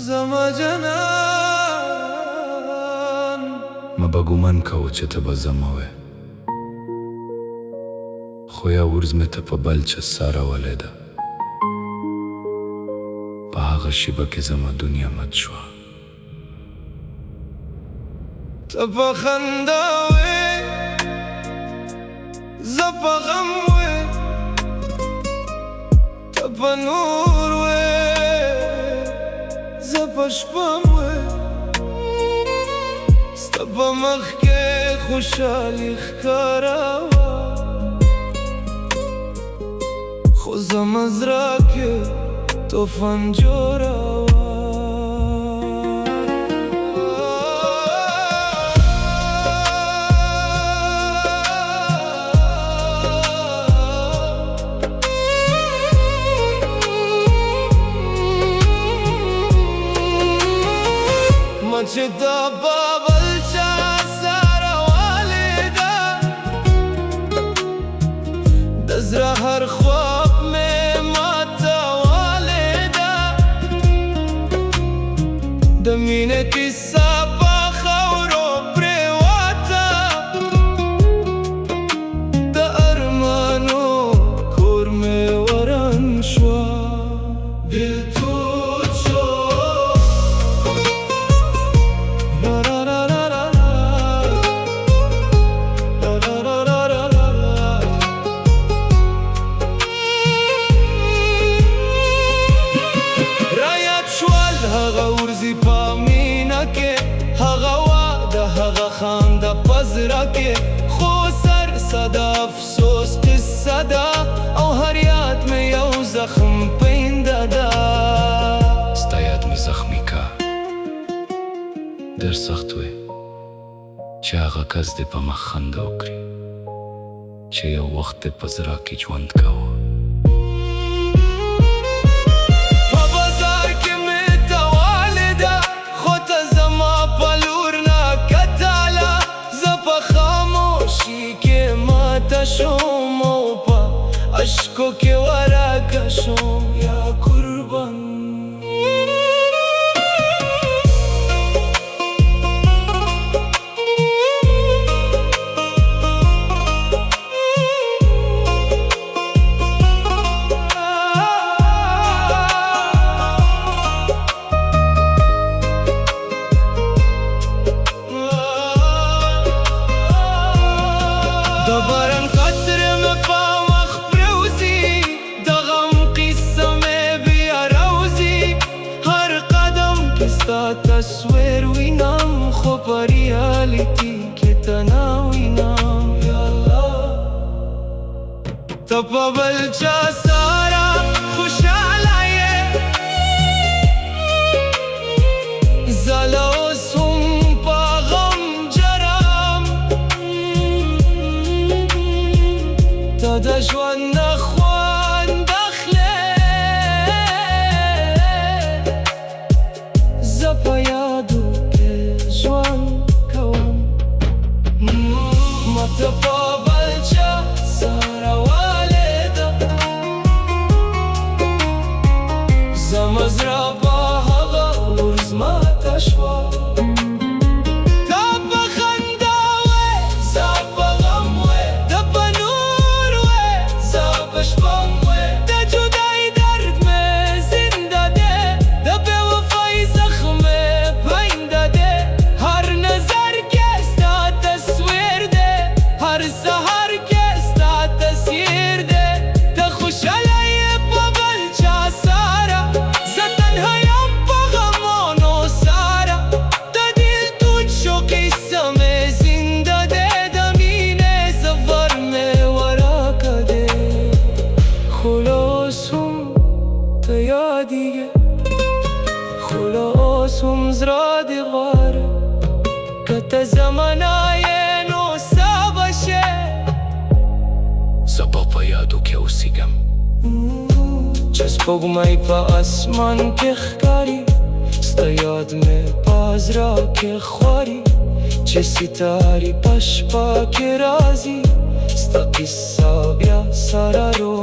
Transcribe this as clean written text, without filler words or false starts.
زما جنان مه به ګومان کوه چې ته به زما وې، خو یا ورځ مې ته په بل چا سارولی ده. په هغه شیبه کې زما دنیا مات شوه. ته په خندا وې، زه په غم وې، ته په نور وې، زه په شپه وې، ستا په مخ کې خوشحالي ښکاره وه، خو زما زړه کې طوفان جوړه وه. چې دا بابل چا سره والده، د زړه هر خواب مې ماته والده، د مینې کیسه په خاورو پرېوته، د ارمانو کور مې وران شوه. بېلتون شو هغه ورځې په مینه کې، هغه واده، هغه خندا په زړه کې، خو سر صدا افسوس قصه ده، او هر یاد مې یو زخم پینده ده. ستا یاد مې زخمي کا، ډېر سخت وې چې هغه کس دې په مخ خنده وکړي چې یو وخت دې په زړه کې ژوند کوه. شوم او په اشکو کې ورکه شوم یا قربان. ستا تصویر وینم خو په ریالیټي کې تنها وینم. یا الله ته په بل چا سره خوشحاله یې، زه لا اوس هم په غم جرم، ته د ژوند نه خوند اخلې، زه په یادو کې ژوند کوم. ما ته په بل چا سره والده، زما زړه په هغه ورځ ماته شوه. ته په خندا وې، زه په غم وې، ته په نور وې، زه په شپه وې، د جدایۍ درد مې زنده دی، د بې وفایۍ زخم مې پاینده دی، هر نظر کې ستا تصویر دی، هر سهار کې ستا تصویر دی، ته خوشحاله یې په بل چا سره، زه تنها یم په غمونو سره، د بېلتون شو قصه مې زنده دی، د مینې سفر مې ورکه دی، خو لا اوس هم ته یادېږې، خو لا اوس هم زړه دې غواړي، که ته زما نه یې نو څه به شې؟ زه به په یادو کې اوسېږم چې سپوږمۍ په اسمان کې ښکاري، ستا یاد مې په زړه کې خواري، چې ستارې په شپه کې راځي، ستا قصه بیا سره رو